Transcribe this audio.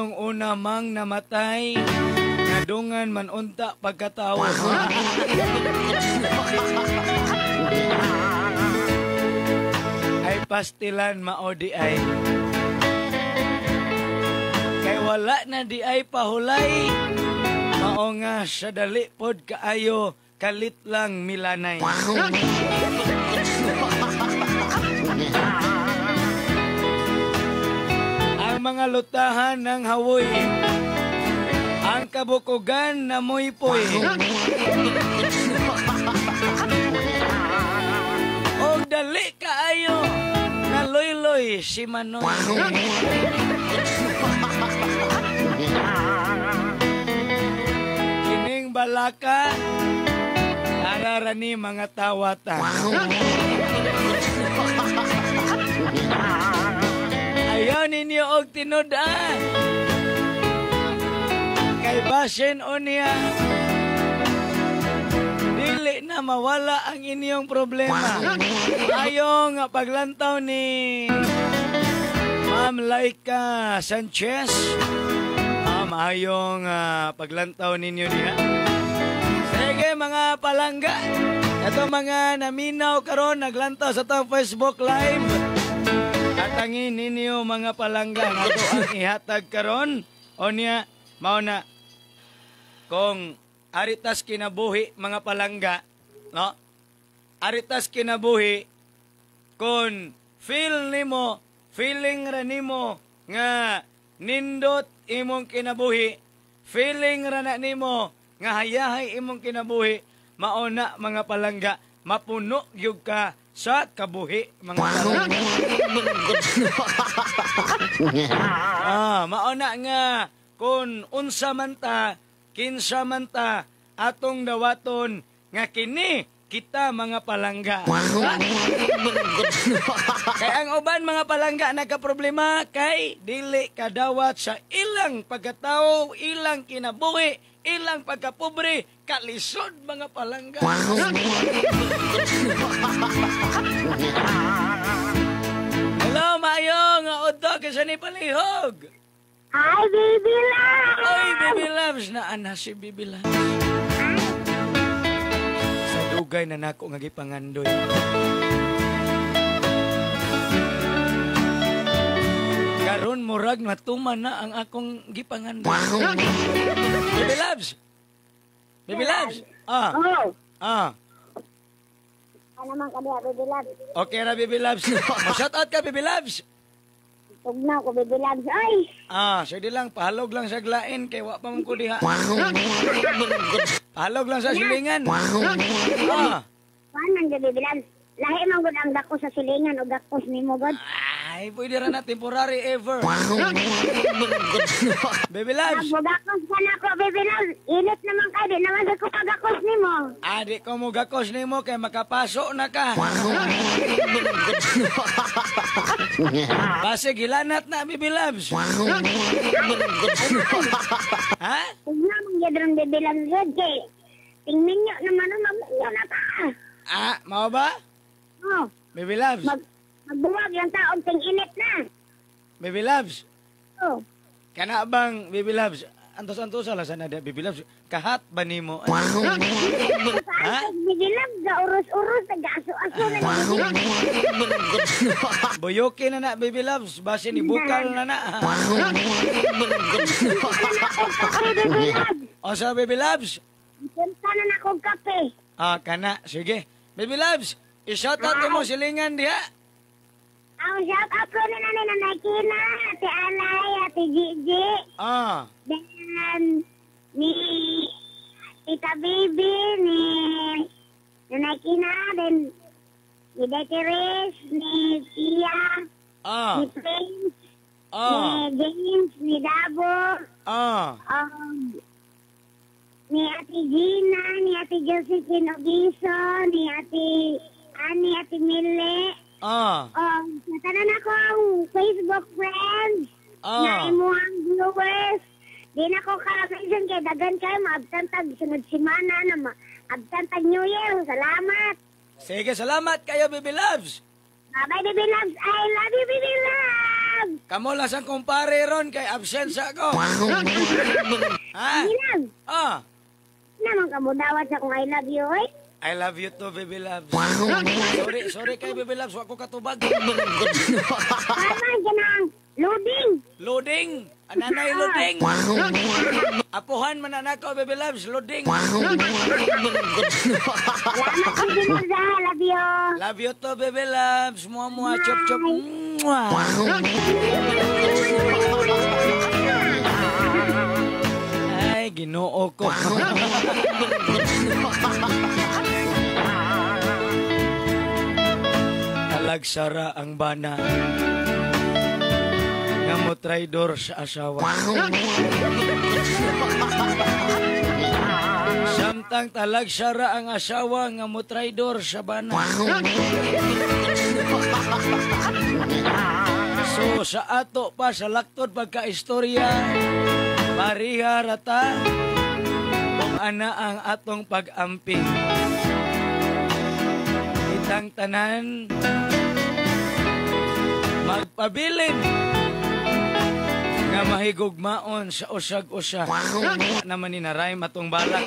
Sinong una mang namatay, nadungan man unta pagkatawa. Ay pastilan mao di ay. Kay wala na di ay pahulay, mao nga sa dali pod kaayo, kalit lang milanay. Ang mga lutahan ng hawoy, ang kabukugan na moy-poy. O dali kaayo, naloy-loy si Manoy. Kining balaka, nararani mga tawatan. Ayaw ninyo og tinudaan. Kay basin o niya, dili na mawala ang inyong problema. Ayaw nga paglantaw ni Ma'am Laika Sanchez. Ayaw nga paglantaw ninyo niya. Sige mga palangga, ito mga naminaw karon naglantaw sa tong Facebook Live. Katangin ninyo mga palangga nga ito ang ihatag karon. O niya, mauna, kung aritas kinabuhi mga palangga, no? Aritas kinabuhi, kung feeling ra nimo nga nindot imong kinabuhi, feeling ra na nimo nga hayahay imong kinabuhi, mauna mga palangga, mapuno gyud ka sa kabuhi mga palangga. Mauna nga kung unsa man ta, kinsa man ta, atong dawaton nga kini kita mga palangga. Kay ang uban mga palangga nagka-problema kay dili kadawat sa ilang pagkatao, ilang kinabuhi, ilang pagkapobre, kalisod mga palangga. Hello, Mayo, nga udto kasi ni palihog. Hi, Baby Love! Oy, Baby Loves, naana si Baby Loves. Sa dugay na nako nga gipangandoy. Karon murag natuman na ang akong gipangandoy. Baby Loves! Baby Loves! Oh, ano naman ka diya, Baby Love? Okay na, Baby Loves. Shout out ka, Baby Loves! Huwag na ako, Baby Love. Ay! Sige lang, pahalog lang sa glain, kay wa pa man ko diha. Pahalog lang sa silingan. Paano nga, Baby Love? Lahi man gud ang dako sa silingan o dakos ni mo, God. Ay, pwede rin na temporary ever. Baby Loves. Magakos ka na ako, Baby Love. Init naman kayo, di naman sa ko magakos ni mo. Di ko mo gakos ni mo, kay makapaso na ka. Base, gilanat na, Baby Loves. Huwag na mong yadrong, Baby Love, God. Kay, tingnan nyo naman, mamunyo na ka. Mau ba? Oh. Baby Loves. Magbuwag yung taong ting-init na. Baby Loves. Oh. Kana bang, Baby Loves, antos-antos lang sana dia, Baby Loves, kahat ba ni mo? Baby Love, ga-uros-uros, ga-aso-aso na Boyoke na na, Baby Loves, base ni bukal na na. O sa Baby Loves? Punta na na akong kape. Kana, sige. Baby Loves, i-shoutout mo silingan diha. Ang shout out ko na Nanay Kina, Ate Alay, Ate Gigi. Then, ni Tita Bibi, ni Nanay Kina, then ni Deteres, ni Tia, ni Prince, ni James, ni Dabo, ni Ate Gina, ni Ate Josephine Ogiso, ni Ate Ani, Ate Mille. Sa tanan ako ang Facebook friends, na imuhang viewers. Di na ko ka-mention kay dagan kayo, maabtantag sunod simana na maabtantag New Year. Salamat. Sige, salamat kayo, Baby Loves. Bye-bye, Baby Loves. I love you, Baby Loves. love. Kamo lang sang kumpare ron kay absensya ko. Ha? Love. Ah. Naman ka mo dawat sa kung I love you, eh? I love you too, baby loves. Sorry kay baby loves, wa ko katubag. Paman ka ng loading. Loading. Ananay loading. Apuhan man anak ko, baby loves, loading. Salamat ko Ginarza. Love you. Love you too, baby loves. Mua, chop, chop. Mwah. Ay, Ginoo ko. Talagsara ang bana. Nga mo traidor sa asawa. Samtang talagsara ang asawa nga mo traidor sa bana. So sa ato pa sa laktod pagkaistorya, pariha rata kung ana ang atong pag-amping. Itang tanan magpabilin nga mahigugmaon sa usag-usa. Naman ni naray matong balak.